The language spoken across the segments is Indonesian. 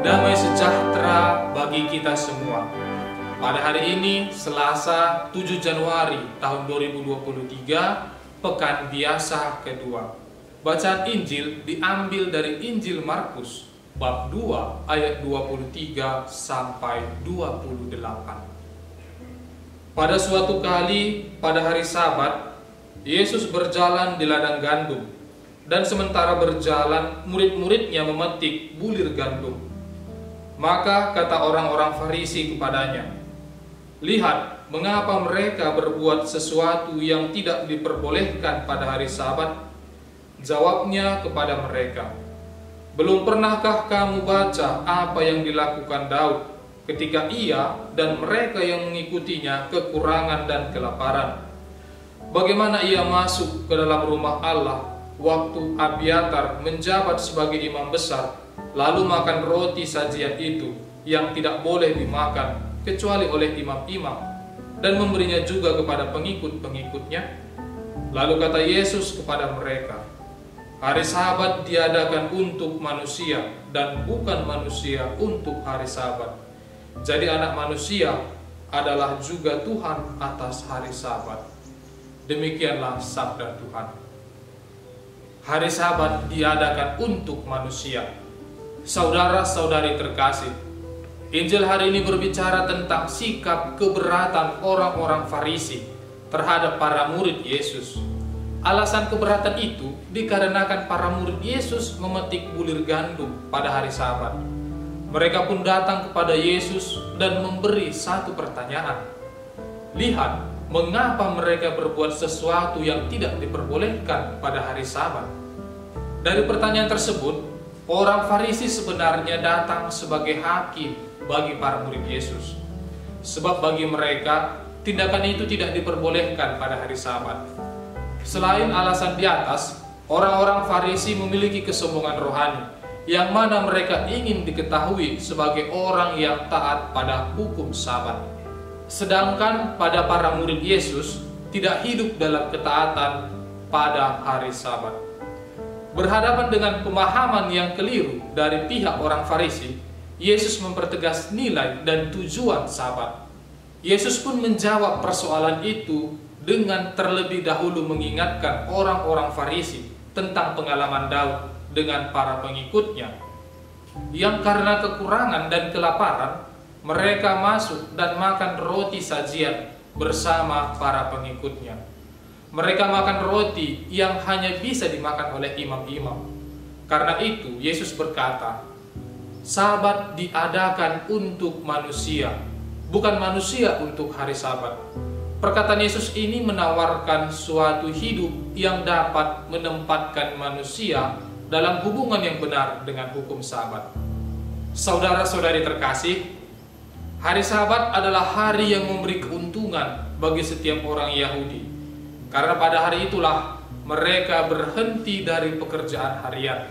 Damai sejahtera bagi kita semua. Pada hari ini, Selasa 7 Januari tahun 2023, Pekan Biasa kedua. Bacaan Injil diambil dari Injil Markus, bab 2 ayat 23 sampai 28. Pada suatu kali, pada hari Sabat, Yesus berjalan di ladang gandum, dan sementara berjalan, murid-muridnya memetik bulir gandum. Maka kata orang-orang Farisi kepadanya, "Lihat, mengapa mereka berbuat sesuatu yang tidak diperbolehkan pada hari Sabat?" Jawabnya kepada mereka, "Belum pernahkah kamu baca apa yang dilakukan Daud ketika ia dan mereka yang mengikutinya kekurangan dan kelaparan? Bagaimana ia masuk ke dalam rumah Allah waktu Abiatar menjabat sebagai imam besar, lalu makan roti sajian itu yang tidak boleh dimakan kecuali oleh imam-imam, dan memberinya juga kepada pengikut-pengikutnya?" Lalu kata Yesus kepada mereka, "Hari Sabat diadakan untuk manusia dan bukan manusia untuk hari Sabat. Jadi anak manusia adalah juga Tuhan atas hari Sabat." Demikianlah sabda Tuhan. Hari Sabat diadakan untuk manusia. Saudara-saudari terkasih, Injil hari ini berbicara tentang sikap keberatan orang-orang Farisi terhadap para murid Yesus. Alasan keberatan itu dikarenakan para murid Yesus memetik bulir gandum pada hari Sabat. Mereka pun datang kepada Yesus dan memberi satu pertanyaan. "Lihat, mengapa mereka berbuat sesuatu yang tidak diperbolehkan pada hari Sabat?" Dari pertanyaan tersebut, orang Farisi sebenarnya datang sebagai hakim bagi para murid Yesus. Sebab bagi mereka, tindakan itu tidak diperbolehkan pada hari Sabat. Selain alasan di atas, orang-orang Farisi memiliki kesombongan rohani, yang mana mereka ingin diketahui sebagai orang yang taat pada hukum Sabat. Sedangkan pada para murid Yesus tidak hidup dalam ketaatan pada hari Sabat. Berhadapan dengan pemahaman yang keliru dari pihak orang Farisi, Yesus mempertegas nilai dan tujuan Sabat. Yesus pun menjawab persoalan itu dengan terlebih dahulu mengingatkan orang-orang Farisi tentang pengalaman Daud dengan para pengikutnya, yang karena kekurangan dan kelaparan, mereka masuk dan makan roti sajian bersama para pengikutnya. Mereka makan roti yang hanya bisa dimakan oleh imam-imam. Karena itu, Yesus berkata, "Sabat diadakan untuk manusia, bukan manusia untuk hari Sabat." Perkataan Yesus ini menawarkan suatu hidup yang dapat menempatkan manusia dalam hubungan yang benar dengan hukum Sabat. Saudara-saudari terkasih, hari Sabat adalah hari yang memberi keuntungan bagi setiap orang Yahudi, karena pada hari itulah mereka berhenti dari pekerjaan harian.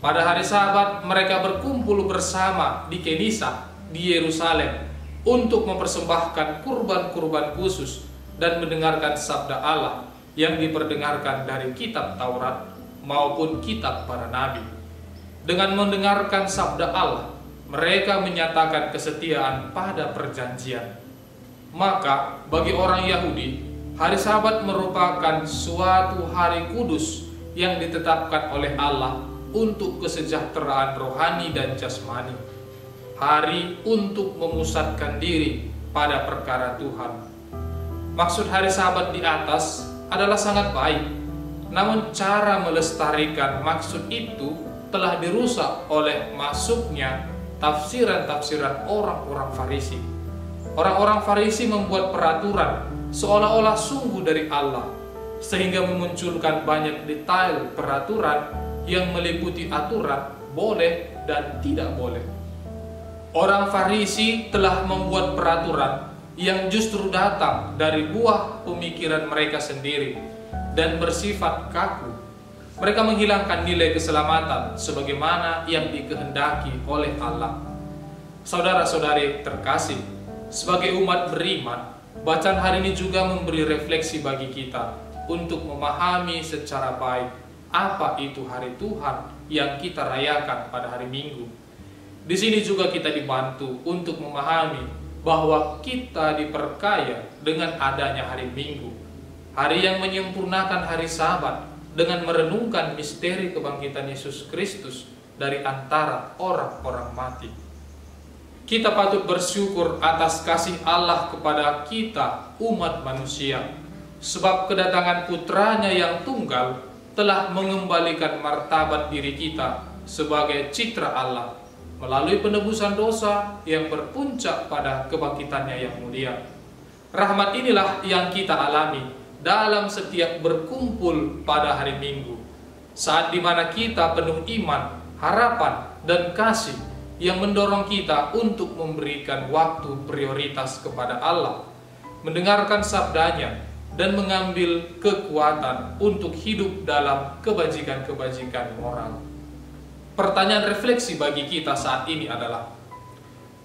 Pada hari Sabat mereka berkumpul bersama di Kenisa di Yerusalem untuk mempersembahkan kurban-kurban khusus dan mendengarkan sabda Allah yang diperdengarkan dari kitab Taurat maupun kitab para nabi. Dengan mendengarkan sabda Allah, mereka menyatakan kesetiaan pada perjanjian. Maka bagi orang Yahudi, hari Sabat merupakan suatu hari kudus yang ditetapkan oleh Allah untuk kesejahteraan rohani dan jasmani. Hari untuk memusatkan diri pada perkara Tuhan. Maksud hari Sabat di atas adalah sangat baik, namun cara melestarikan maksud itu telah dirusak oleh masuknya tafsiran-tafsiran orang-orang Farisi. Orang-orang Farisi membuat peraturan seolah-olah sungguh dari Allah, sehingga memunculkan banyak detail peraturan yang meliputi aturan boleh dan tidak boleh. Orang Farisi telah membuat peraturan yang justru datang dari buah pemikiran mereka sendiri dan bersifat kaku. Mereka menghilangkan nilai keselamatan sebagaimana yang dikehendaki oleh Allah. Saudara-saudari terkasih, sebagai umat beriman, bacaan hari ini juga memberi refleksi bagi kita untuk memahami secara baik apa itu hari Tuhan yang kita rayakan pada hari Minggu. Di sini juga kita dibantu untuk memahami bahwa kita diperkaya dengan adanya hari Minggu, hari yang menyempurnakan hari Sabat dengan merenungkan misteri kebangkitan Yesus Kristus dari antara orang-orang mati. Kita patut bersyukur atas kasih Allah kepada kita, umat manusia, sebab kedatangan putranya yang tunggal telah mengembalikan martabat diri kita sebagai citra Allah melalui penebusan dosa yang berpuncak pada kebangkitannya yang mulia. Rahmat inilah yang kita alami dalam setiap berkumpul pada hari Minggu, saat dimana kita penuh iman, harapan, dan kasih yang mendorong kita untuk memberikan waktu prioritas kepada Allah, mendengarkan sabdanya, dan mengambil kekuatan untuk hidup dalam kebajikan-kebajikan moral. Pertanyaan refleksi bagi kita saat ini adalah,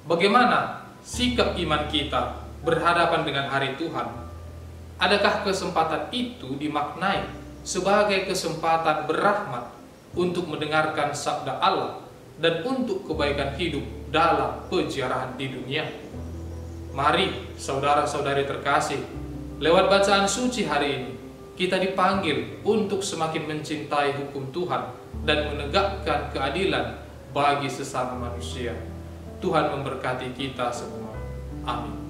bagaimana sikap iman kita berhadapan dengan hari Tuhan? Adakah kesempatan itu dimaknai sebagai kesempatan berrahmat untuk mendengarkan sabda Allah dan untuk kebaikan hidup dalam peziarahan di dunia? Mari saudara-saudari terkasih, lewat bacaan suci hari ini, kita dipanggil untuk semakin mencintai hukum Tuhan dan menegakkan keadilan bagi sesama manusia. Tuhan memberkati kita semua. Amin.